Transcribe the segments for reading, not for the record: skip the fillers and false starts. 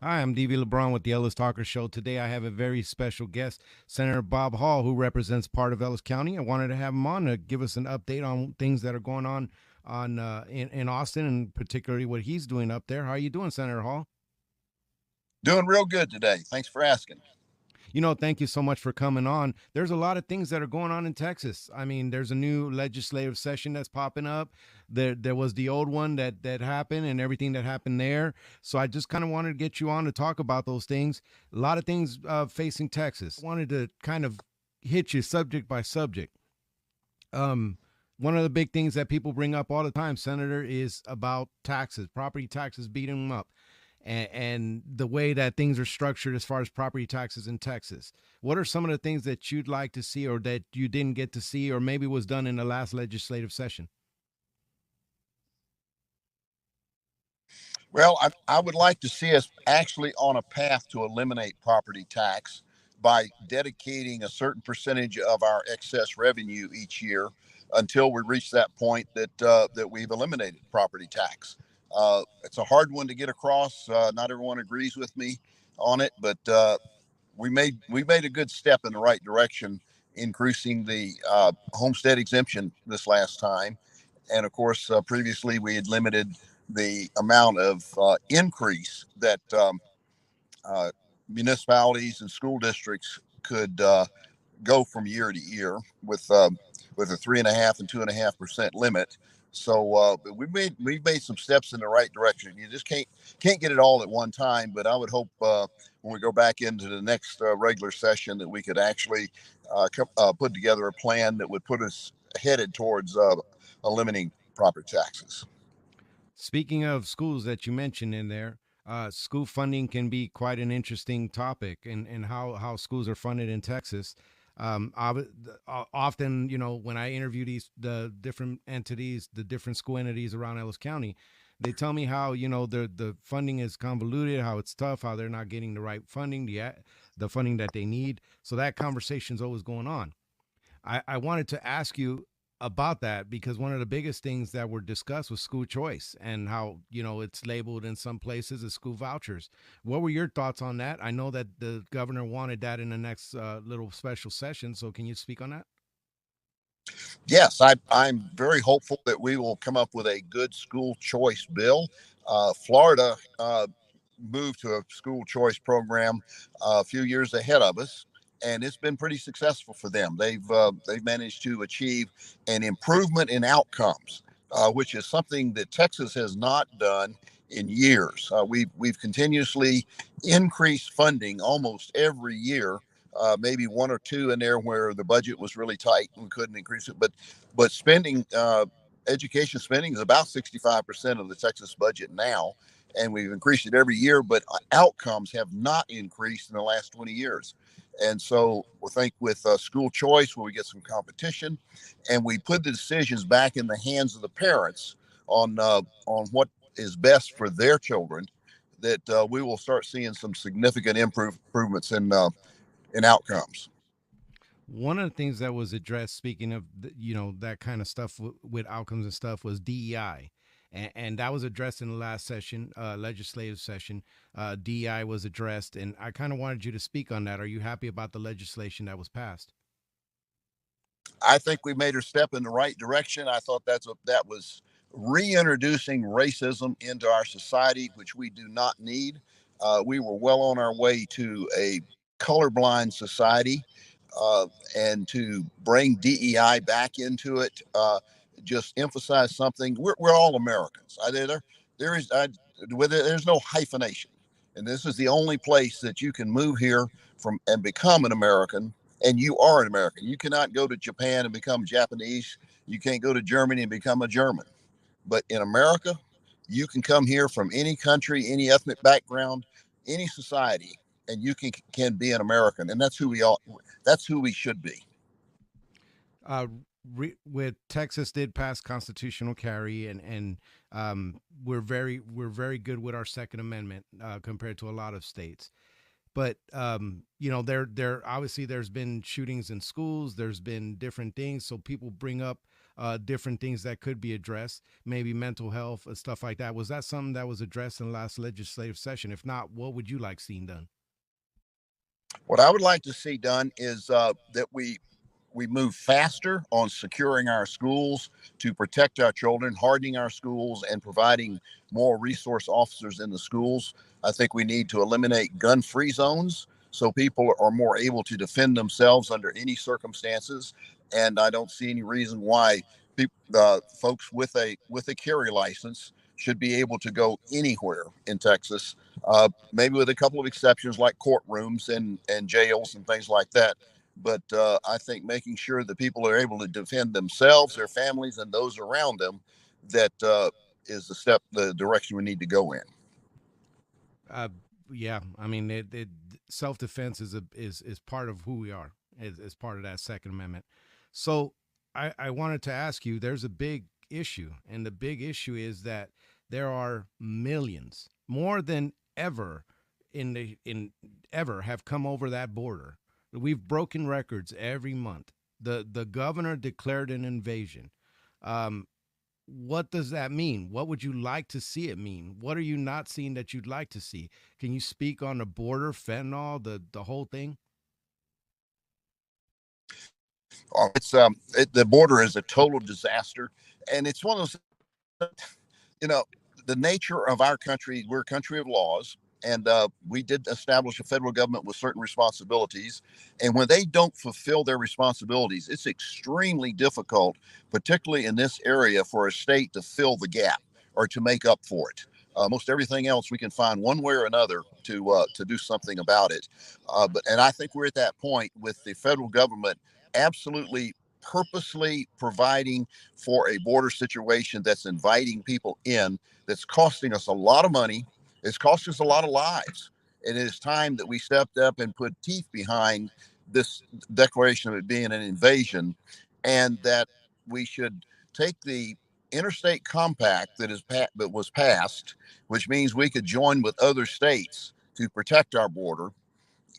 Hi, I'm DV LeBron with the Ellis Talker Show. Today I have a very special guest, Senator Bob Hall, who represents part of Ellis County. I wanted to have him on to give us an update on things that are going on in Austin, and particularly what he's doing up there. How are you doing, Senator Hall? Doing real good today. Thanks for asking. Thank you so much for coming on. There's a lot of things that are going on in Texas. I mean, there's a new legislative session that's popping up. There was the old one that happened and everything that happened there. So I just kind of wanted to get you on to talk about those things. A lot of things facing Texas. Wanted to kind of hit you subject by subject. Um, One of the big things that people bring up all the time, Senator, is about taxes, property taxes beating them up, and the way that things are structured as far as property taxes in Texas. What are some of the things that you'd like to see or that you didn't get to see or maybe was done in the last legislative session? Well, I would like to see us actually on a path to eliminate property tax by dedicating a certain percentage of our excess revenue each year until we reach that point that we've eliminated property tax. It's a hard one to get across. Not everyone agrees with me on it, but we made a good step in the right direction, increasing the homestead exemption this last time. And of course, previously we had limited the amount of increase that uh, municipalities and school districts could go from year to year with a 3.5% and 2.5% limit. So we've made some steps in the right direction. You just can't get it all at one time, but I would hope when we go back into the next regular session that we could actually put together a plan that would put us headed towards eliminating property taxes. Speaking of schools that you mentioned in there, school funding can be quite an interesting topic, and how schools are funded in Texas. Often, when I interview the different entities, the different school entities around Ellis County, they tell me how the funding is convoluted, how it's tough, how they're not getting the right funding, the funding that they need. So that conversation's always going on. I wanted to ask you about that because one of the biggest things that were discussed was school choice and how it's labeled in some places as school vouchers. What were your thoughts on that? I know that the governor wanted that in the next little special session, so can you speak on that? Yes, I'm very hopeful that we will come up with a good school choice bill. Florida moved to a school choice program a few years ahead of us, and it's been pretty successful for them. They've managed to achieve an improvement in outcomes, which is something that Texas has not done in years. We've continuously increased funding almost every year. Maybe one or two in there where the budget was really tight and we couldn't increase it, but spending education spending is about 65% of the Texas budget now, and we've increased it every year, but outcomes have not increased in the last 20 years. And so we think with school choice, where we get some competition, and we put the decisions back in the hands of the parents on what is best for their children, that we will start seeing some significant improvements in outcomes. One of the things that was addressed, speaking of that kind of stuff with outcomes and stuff, was DEI, and that was addressed in the last session, legislative session. DEI was addressed, and I kind of wanted you to speak on that. Are you happy about the legislation that was passed? I think we made a step in the right direction. I thought that was reintroducing racism into our society, which we do not need. We were well on our way to a colorblind society, uh, and to bring DEI back into it, just emphasize something. We're all Americans. There is there's no hyphenation, and this is the only place that you can move here from and become an American, and you are an American. You cannot go to Japan and become Japanese. You can't go to Germany and become a German. But in America, you can come here from any country, any ethnic background, any society, and you can be an American, and that's who we all. That's who we should be. uh, with Texas did pass constitutional carry, and we're very good with our Second Amendment compared to a lot of states. But there obviously there's been shootings in schools. There's been different things, so people bring up different things that could be addressed, maybe mental health and stuff like that. Was that something that was addressed in the last legislative session? If not, what would you like seen done? What I would like to see done is that we move faster on securing our schools to protect our children, hardening our schools, and providing more resource officers in the schools. I think we need to eliminate gun free zones so people are more able to defend themselves under any circumstances. And I don't see any reason why folks with a carry license should be able to go anywhere in Texas, maybe with a couple of exceptions like courtrooms and jails and things like that. But I think making sure that people are able to defend themselves, their families, and those around them, that is the direction we need to go in. Uh, yeah, I mean, self defense is part of who we are. Is part of that Second Amendment. So I wanted to ask you. There's a big issue, and the big issue is that there are millions, more than ever, in ever have come over that border. We've broken records every month. The governor declared an invasion. Um, what does that mean? What would you like to see it mean? What are you not seeing that you'd like to see? Can you speak on the border, fentanyl, the whole thing? The border is a total disaster, and it's one of those, you know, the nature of our country. We're a country of laws, and we did establish a federal government with certain responsibilities. And when they don't fulfill their responsibilities, it's extremely difficult, particularly in this area, for a state to fill the gap or to make up for it. Most everything else we can find one way or another to do something about it. And I think we're at that point with the federal government absolutely purposely providing for a border situation that's inviting people in, that's costing us a lot of money. It's cost us a lot of lives. And it is time that we stepped up and put teeth behind this declaration of it being an invasion, and that we should take the interstate compact that was passed, which means we could join with other states to protect our border,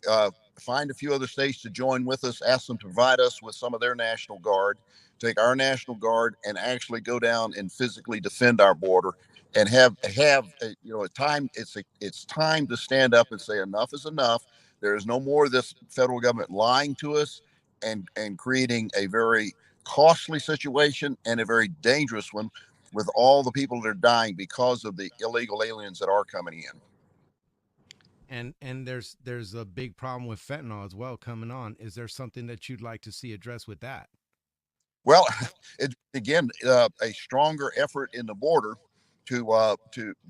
uh, find a few other states to join with us, ask them to provide us with some of their National Guard, take our National Guard, and actually go down and physically defend our border, and have a time. It's time to stand up and say enough is enough. There is no more of this federal government lying to us and creating a very costly situation and a very dangerous one with all the people that are dying because of the illegal aliens that are coming in. And there's a big problem with fentanyl as well coming on. Is there something that you'd like to see addressed with that? Well, again, a stronger effort in the border to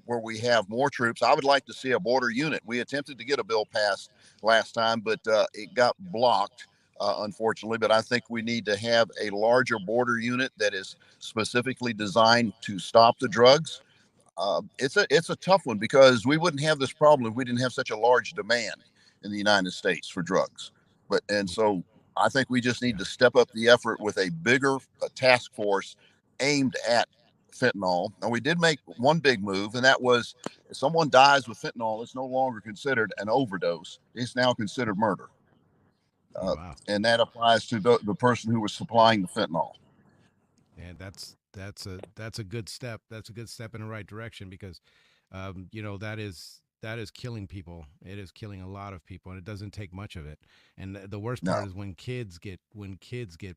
where we have more troops. I would like to see a border unit. We attempted to get a bill passed last time, but it got blocked, unfortunately. But I think we need to have a larger border unit that is specifically designed to stop the drugs. It's a tough one because we wouldn't have this problem if we didn't have such a large demand in the United States for drugs. So I think we just need Yeah. to step up the effort with a bigger task force aimed at fentanyl. And we did make one big move, and that was if someone dies with fentanyl, it's no longer considered an overdose; it's now considered murder, Oh, uh, wow. and that applies to the person who was supplying the fentanyl. And that's a good step. That's a good step in the right direction because, that is killing people. It is killing a lot of people, and it doesn't take much of it. And the worst No. part is when kids get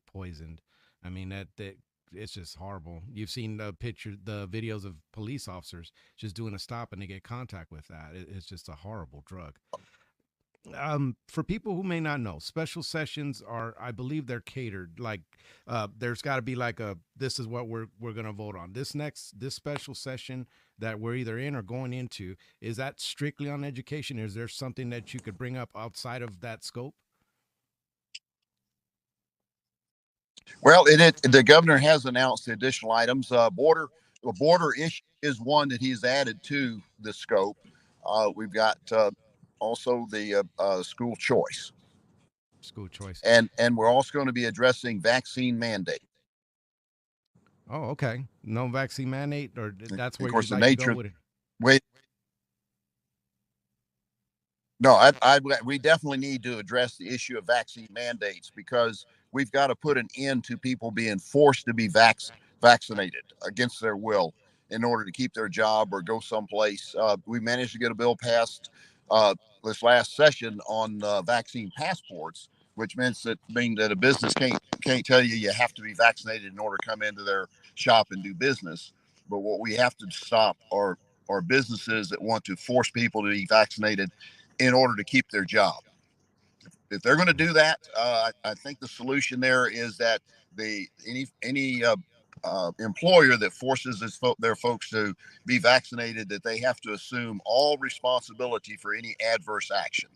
poisoned. I mean that it's just horrible. You've seen the videos of police officers just doing a stop and they get contact with that. It's just a horrible drug. For people who may not know, special sessions are, I believe, they're catered. Like, there's got to be like a, this is what we're gonna vote on. This special session that we're either in or going into, is that strictly on education? Is there something that you could bring up outside of that scope? Well, the governor has announced the additional items. Border issue is one that he's added to the scope. We've got also the school choice, School choice. and we're also going to be addressing vaccine mandate. Oh, okay. No vaccine mandate, or that's Of where course, you'd the like to go nature. with it. Wait, no, we definitely need to address the issue of vaccine mandates because we've got to put an end to people being forced to be vaccinated against their will in order to keep their job or go someplace. We managed to get a bill passed this last session on vaccine passports, which means that a business can't tell you you have to be vaccinated in order to come into their shop and do business. But what we have to stop are businesses that want to force people to be vaccinated in order to keep their job. If they're going to do that, I think the solution there is that any employer that forces their folks to be vaccinated, that they have to assume all responsibility for any adverse action.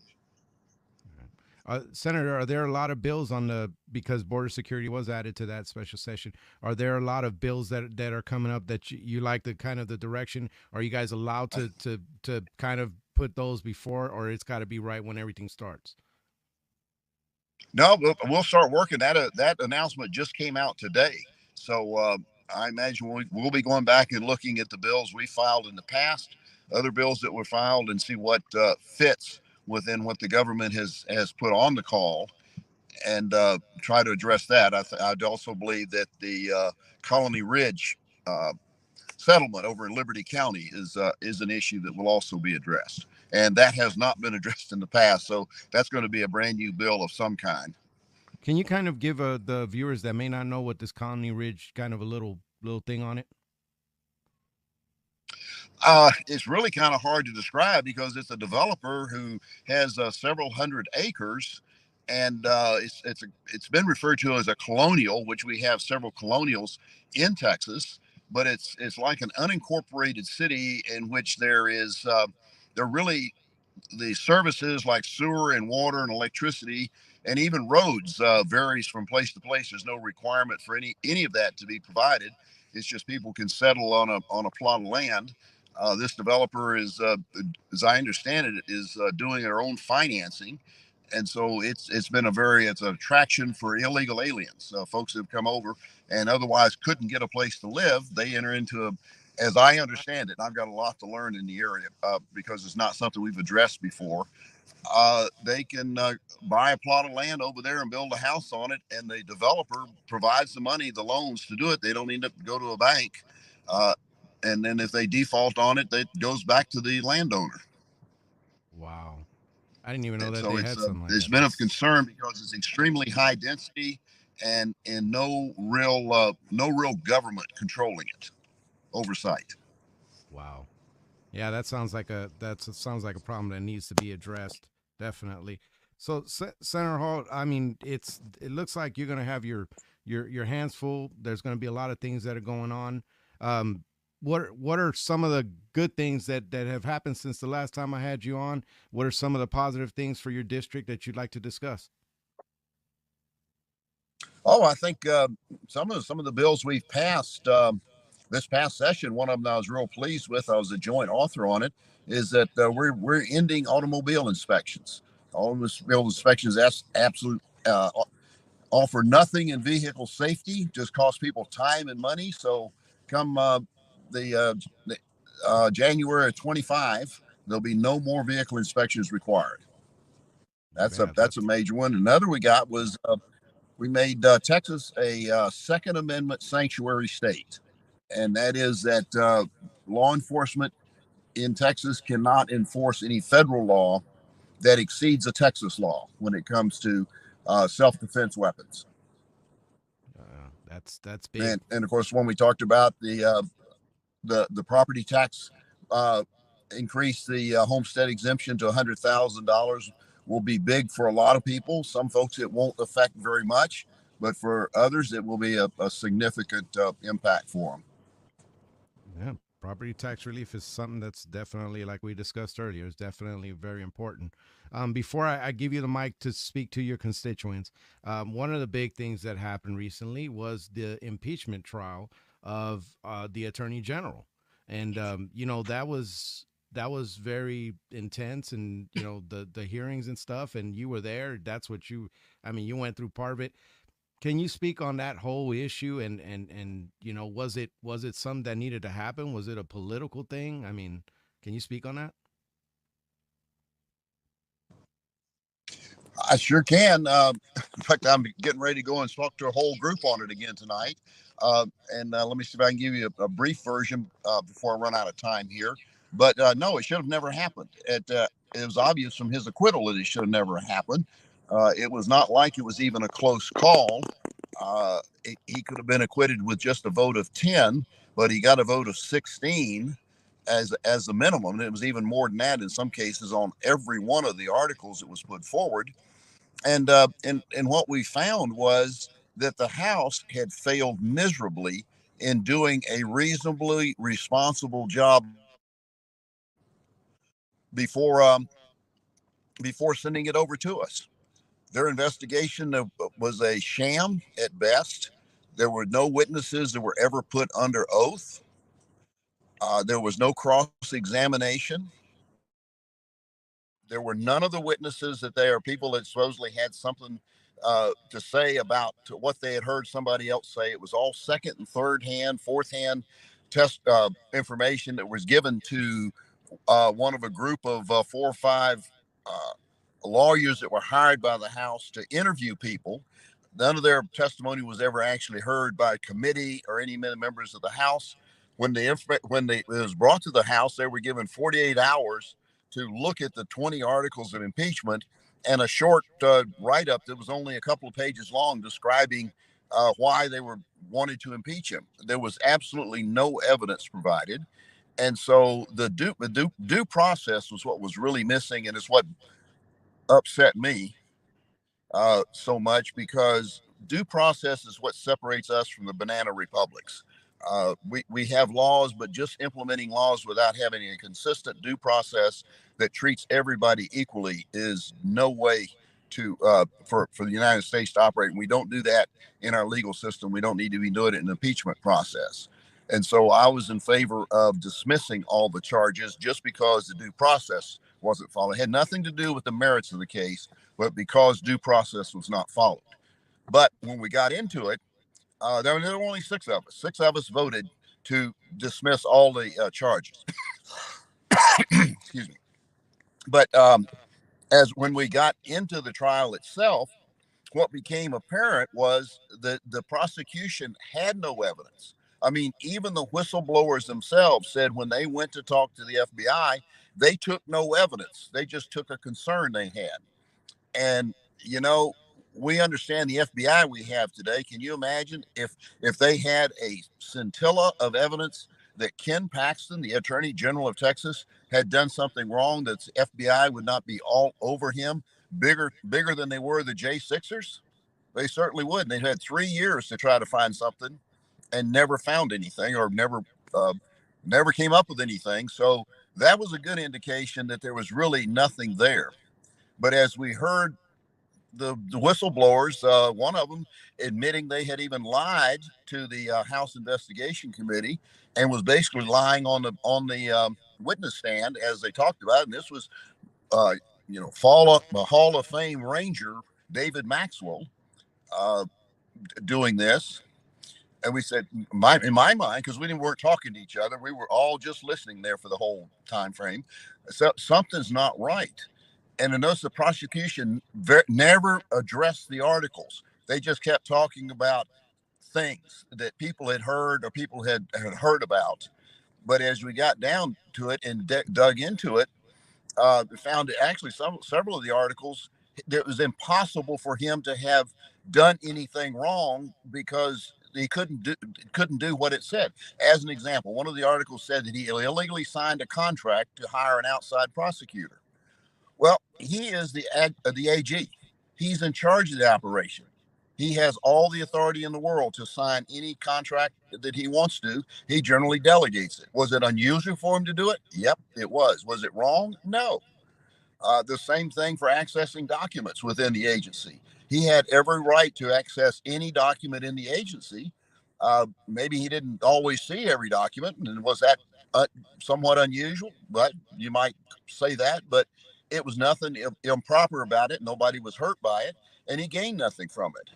Senator, are there a lot of bills on the, because border security was added to that special session? Are there a lot of bills that are coming up that you like the kind of the direction? Are you guys allowed to kind of put those before, or it's got to be right when everything starts? No, we'll start working. That announcement just came out today, so I imagine we'll be going back and looking at the bills we filed in the past, other bills that were filed, and see what fits within what the government has put on the call, and try to address that. I'd also believe that the Colony Ridge settlement over in Liberty County is an issue that will also be addressed, and that has not been addressed in the past. So that's going to be a brand new bill of some kind. Can you kind of give the viewers that may not know what this Colony Ridge kind of a little thing on it? It's really kind of hard to describe because it's a developer who has several hundred acres, and it's been referred to as a colonial, which we have several colonials in Texas, but it's like an unincorporated city in which there really the services like sewer and water and electricity and even roads varies from place to place. There's no requirement for any of that to be provided. It's just people can settle on a plot of land. This developer is, as I understand it, is doing their own financing, and so it's an attraction for illegal aliens, folks that have come over and otherwise couldn't get a place to live. They enter into a, as I understand it, and I've got a lot to learn in the area because it's not something we've addressed before. They can buy a plot of land over there and build a house on it, and the developer provides the money, the loans to do it. They don't need to go to a bank, uh, and then if they default on it, that goes back to the landowner. Wow, I didn't even know And that so they had something like it's that. been of That's concern because it's extremely high density and no real government controlling it, oversight. wow. Yeah, that sounds like a problem that needs to be addressed. Definitely. So, Senator Hall, I mean, it looks like you're going to have your hands full. There's going to be a lot of things that are going on. Um, what are some of the good things that have happened since the last time I had you on? What are some of the positive things for your district that you'd like to discuss? Oh, I think some of the bills we've passed this past session. One of them I was real pleased with. I was a joint author on it. Is that we're ending automobile inspections. Automobile inspections absolute offer nothing in vehicle safety, just cost people time and money. So come the January of 25, there'll be no more vehicle inspections required. Yeah, That's a that's major one. Another we got was we made Texas a Second Amendment sanctuary state, and that is that law enforcement in Texas cannot enforce any federal law that exceeds a Texas law when it comes to self-defense weapons. that's big. And of course, when we talked about the property tax uh, increase, the homestead exemption to $100,000 will be big for a lot of people. Some folks it won't affect very much, but for others it will be a significant impact for them. Yeah, property tax relief is something that's definitely, like we discussed earlier, is definitely very important. Before I give you the mic to speak to your constituents, one of the big things that happened recently was the impeachment trial of the attorney general, and that was very intense, and the hearings and stuff, and you were there. That's what I mean, you went through part of it. Can you speak on that whole issue, and was it something that needed to happen? Was it a political thing? I mean, can you speak on that? I sure can. In fact, I'm getting ready to go and talk to a whole group on it again tonight. And let me see if I can give you a brief version before I run out of time here. But no, it should have never happened. It was obvious from his acquittal that it should have never happened. It was not like it was even a close call. He could have been acquitted with just a vote of 10, but he got a vote of 16 as the minimum. And it was even more than that in some cases on every one of the articles that was put forward. And what we found was that the House had failed miserably in doing a reasonably responsible job before before sending it over to us. Their investigation was a sham at best. There were no witnesses that were ever put under oath. There was no cross examination. There were none of the witnesses that they are people that supposedly had something to say about what they had heard somebody else say. It was all second and third hand, fourth hand test information that was given to one of a group of 4 or 5 lawyers that were hired by the House to interview people. None of their testimony was ever actually heard by a committee or any members of the House. It was brought to the House, they were given 48 hours to look at the 20 articles of impeachment and a short write up that was only a couple of pages long describing why they were wanted to impeach him. There was absolutely no evidence provided. And so the due process was what was really missing, and it's what upset me so much, because due process is what separates us from the banana republics. We have laws, but just implementing laws without having a consistent due process that treats everybody equally is no way for the United States to operate. And we don't do that in our legal system. We don't need to be doing it in the impeachment process. And so I was in favor of dismissing all the charges just because the due process wasn't followed. It had nothing to do with the merits of the case, but because due process was not followed. But when we got into it, there were only 6 of us. 6 of us voted to dismiss all the charges. Excuse me. But as when we got into the trial itself, what became apparent was that the prosecution had no evidence. I mean, even the whistleblowers themselves said when they went to talk to the FBI, they took no evidence. They just took a concern they had. And you know, we understand the FBI we have today. Can you imagine if they had a scintilla of evidence that Ken Paxton, the Attorney General of Texas, had done something wrong, that the FBI would not be all over him, bigger than they were the J6ers? They certainly would. And they had 3 years to try to find something and never found anything, or uh, never came up with anything. So that was a good indication that there was really nothing there. But as we heard the whistleblowers, one of them admitting they had even lied to the House Investigation Committee and was basically lying on the witness stand as they talked about it. And this was, uh, Hall of Fame Ranger David Maxwell uh, doing this. And we said, in my mind, because weren't talking to each other, we were all just listening there for the whole time frame. So something's not right. And notice the prosecution never addressed the articles. They just kept talking about things that people had heard or people had heard about. But as we got down to it and dug into it, we found that actually several of the articles, it was impossible for him to have done anything wrong because he couldn't do what it said. As an example, one of the articles said that he illegally signed a contract to hire an outside prosecutor. Well, he is the AG. He's in charge of the operation. He has all the authority in the world to sign any contract that he wants to. He generally delegates it. Was it unusual for him to do it? Yep, it was. Was it wrong? No. The same thing for accessing documents within the agency. He had every right to access any document in the agency. Maybe he didn't always see every document, and was that uh, somewhat unusual? But you might say that, but it was nothing improper about it. Nobody was hurt by it, and he gained nothing from it.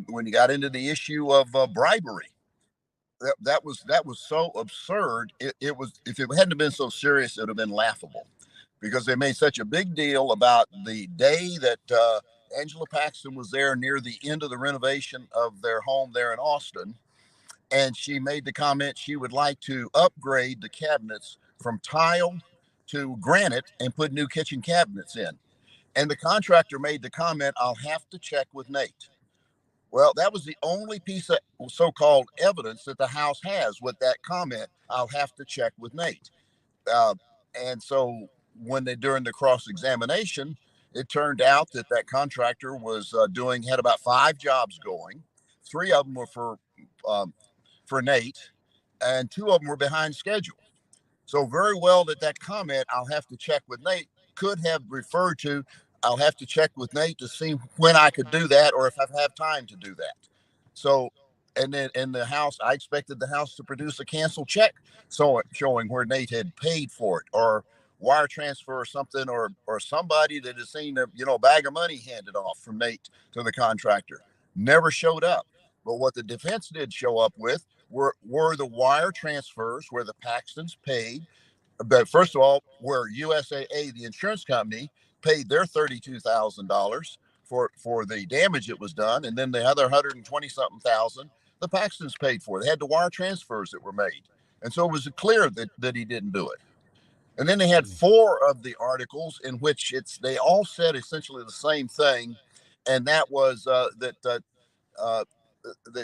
When you got into the issue of bribery, that was so absurd. It was, if it hadn't been so serious, it would have been laughable. because they made such a big deal about the day that Angela Paxton was there near the end of the renovation of their home there in Austin. And she made the comment she would like to upgrade the cabinets from tile to granite and put new kitchen cabinets in. And the contractor made the comment, I'll have to check with Nate. Well, that was the only piece of so called evidence that the House has with that comment. I'll have to check with Nate. Uh, and so when they during the cross examination, it turned out that that contractor was had about 5 jobs going. 3 of them were for Nate, and 2 of them were behind schedule. So very well that comment, I'll have to check with Nate, could have referred to, I'll have to check with Nate to see when I could do that or if I have time to do that. So, and then in the House, I expected the House to produce a canceled check showing where Nate had paid for it, or wire transfer or something, or somebody that has seen a bag of money handed off from Nate to the contractor. Never showed up. But what the defense did show up with were the wire transfers where the Paxtons paid. But first of all, where USAA, the insurance company, paid their $32,000 for the damage that was done, and then the other 120 something thousand the Paxtons paid for. They had the wire transfers that were made, and so it was clear that he didn't do it. And then they had 4 of the articles in which they all said essentially the same thing, and that was uh, that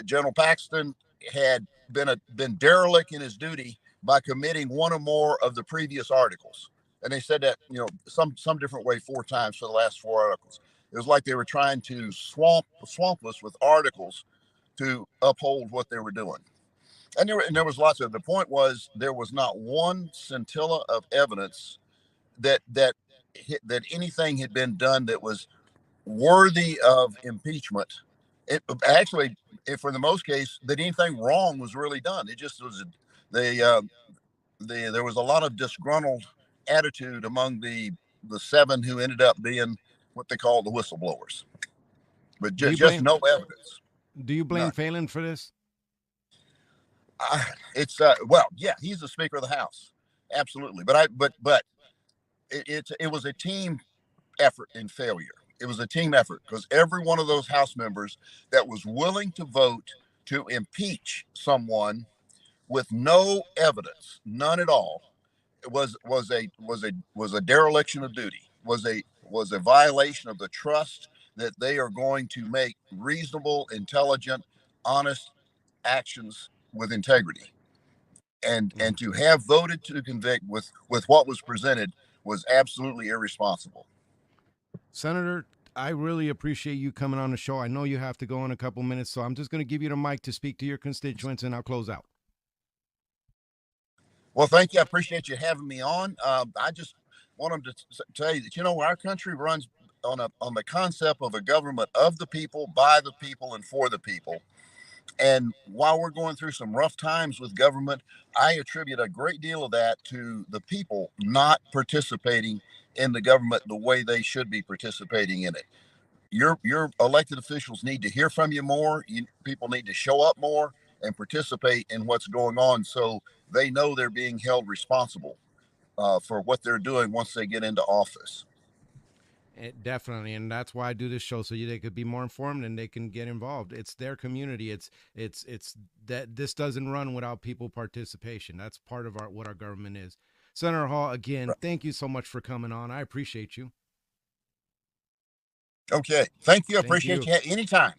General Paxton had been derelict in his duty by committing one or more of the previous articles. And they said that some different way 4 times for the last 4 articles. It was like they were trying to swamp us with articles to uphold what they were doing. And there was lots of. The point was there was not one scintilla of evidence that anything had been done that was worthy of impeachment. It actually, for the most case, that anything wrong was really done. It just was there was a lot of disgruntled attitude among the 7 who ended up being what they call the whistleblowers, but Do you just blame no evidence, do you blame none. Phelan for this? It's well, yeah, he's the Speaker of the House, absolutely. But it was a team effort in failure. It was a team effort because every one of those House members that was willing to vote to impeach someone with no evidence, none at all, was a dereliction of duty. Was a violation of the trust that they are going to make reasonable, intelligent, honest actions with integrity. And to have voted to convict with what was presented was absolutely irresponsible. Senator, I really appreciate you coming on the show. I know you have to go in a couple minutes, so I'm just going to give you the mic to speak to your constituents, and I'll close out. Well, thank you. I appreciate you having me on. I just want them to tell you that our country runs on the concept of a government of the people, by the people, and for the people. And while we're going through some rough times with government, I attribute a great deal of that to the people not participating in the government the way they should be participating in it. Your elected officials need to hear from you more. People need to show up more and participate in what's going on, so they know they're being held responsible for what they're doing once they get into office. Definitely, and that's why I do this show, so they could be more informed and they can get involved. It's their community. It's that this doesn't run without people participation. That's part of what our government is. Senator Hall, again, thank you so much for coming on. I appreciate you. Okay, thank you. I Thank appreciate you. you. Anytime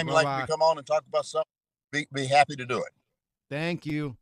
you Bye like me to bye. come on and talk about something, be happy to do it. Thank you.